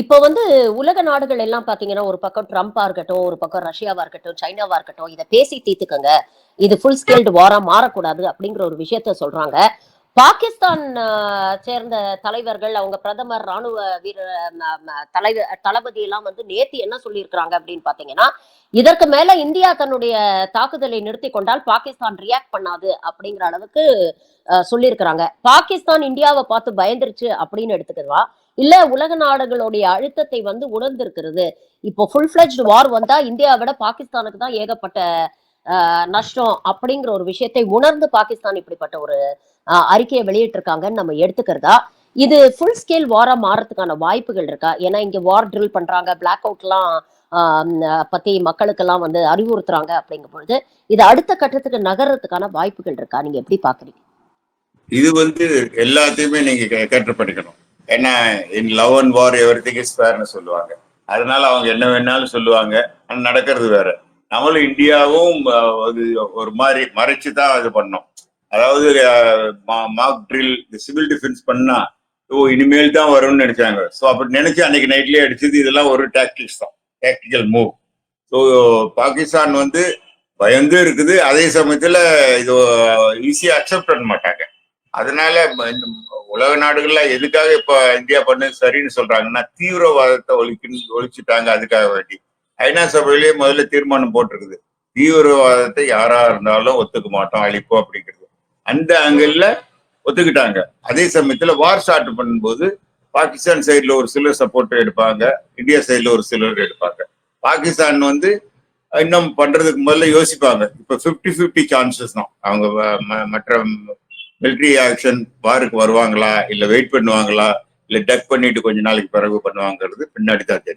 இப்ப வந்து உலக நாடுகள் எல்லாம் பாத்தீங்கன்னா, ஒரு பக்கம் ட்ரம்பா இருக்கட்டும், ஒரு பக்கம் ரஷ்யாவா இருக்கட்டும், சைனாவா இருக்கட்டும், இத பேசி தீர்த்துக்கங்க. இது ஃபுல் ஸ்கேல்டு வாரா மாறக்கூடாது அப்படிங்கிற ஒரு விஷயத்த சொல்றாங்க. பாகிஸ்தான் சேர்ந்த தலைவர்கள், அவங்க பிரதமர், ராணுவ வீரர் தளபதி எல்லாம் வந்து நேத்து என்ன சொல்லியிருக்கிறாங்க அப்படின்னு பாத்தீங்கன்னா, இதற்கு மேல இந்தியா தன்னுடைய தாக்குதலை நிறுத்திக் கொண்டால் பாகிஸ்தான் ரியாக்ட் பண்ணாது அப்படிங்கிற அளவுக்கு சொல்லியிருக்கிறாங்க. பாகிஸ்தான் இந்தியாவ பார்த்து பயந்துருச்சு அப்படின்னு எடுத்துக்கவா? இல்ல உலக நாடுகளுடைய அழுத்தத்தை வந்து உணர்ந்திருக்கிறது. இப்போ ஃபுல் ஃபிளெட்ஜ்ட் வார் வந்தா இந்தியாவ விட பாகிஸ்தானுக்கு தான் ஏகப்பட்ட நஷ்டம் அப்படிங்கிற ஒரு விஷயத்தை உணர்ந்து பாகிஸ்தான் இப்படிப்பட்ட ஒரு அறிக்கையை வெளியிட்டிருக்காங்கன்னு நம்ம எடுத்துக்கிறதா? இது ஃபுல் ஸ்கேல் வாரா மாறதுக்கான வாய்ப்புகள் இருக்கா? ஏன்னா இங்க வார் ட்ரில் பண்றாங்க, பிளாக் அவுட்லாம் பத்தி மக்களுக்கெல்லாம் வந்து அறிவுறுத்துறாங்க அப்படிங்கும் பொழுது, இது அடுத்த கட்டத்துக்கு நகர்றதுக்கான வாய்ப்புகள் இருக்கா? நீங்க எப்படி பாக்குறீங்க? இது வந்து எல்லாத்தையுமே நீங்க கேட்டு படிக்கணும். ஏன்னா in love and war everything is ஃபேர்னு சொல்லுவாங்க. அதனால அவங்க என்ன வேணாலும் சொல்லுவாங்க. ஆனா நடக்கிறது வேற. நம்மளும் இந்தியாவும் அது ஒரு மாதிரி மறைச்சு தான் இது பண்ணோம். அதாவது மாக் ட்ரில் சிவில் டிஃபென்ஸ் பண்ணா இனிமேல் தான் வரும்னு நினைச்சாங்க. ஸோ அப்படி நினைச்சு அன்னைக்கு நைட்லயே அடிச்சது இதெல்லாம் ஒரு டாக்டிக்ஸ் தான், டாக்டிக்கல் மூவ். ஸோ பாகிஸ்தான் வந்து பயந்து இருக்குது. அதே சமயத்துல இது ஈஸியா அக்செப்ட் பண்ண மாட்டாங்க. அதனால உலக நாடுகள்ல எதுக்காக இப்ப இந்தியா பண்ணு சரின்னு சொல்றாங்கன்னா, தீவிரவாதத்தை ஒழிச்சுட்டாங்க அதுக்காக வேண்டி. ஐநா சபையிலேயே முதல்ல தீர்மானம் போட்டிருக்குது, தீவிரவாதத்தை யாரா இருந்தாலும் ஒத்துக்க மாட்டோம், அழிப்போம் அப்படிங்கிறது. அந்த ஆங்கிள் ஒத்துக்கிட்டாங்க. அதே சமயத்துல வார் ஸ்டார்ட் பண்ணும்போது பாகிஸ்தான் சைட்ல ஒரு சிலர் சப்போர்ட் எடுப்பாங்க, இந்தியா சைட்ல ஒரு சிலர் எடுப்பாங்க. பாகிஸ்தான் வந்து இன்னும் பண்றதுக்கு முதல்ல யோசிப்பாங்க. இப்ப 50-50 சான்சஸ் தான். அவங்க மற்ற மிலிட்ரி ஆக்ஷன் வாருக்கு வருவாங்களா, இல்ல வெயிட் பண்ணுவாங்களா, இல்ல டக் பண்ணிட்டு கொஞ்ச நாளைக்கு பிறகு பண்ணுவாங்கிறது பின்னாடி தான் தெரியும்.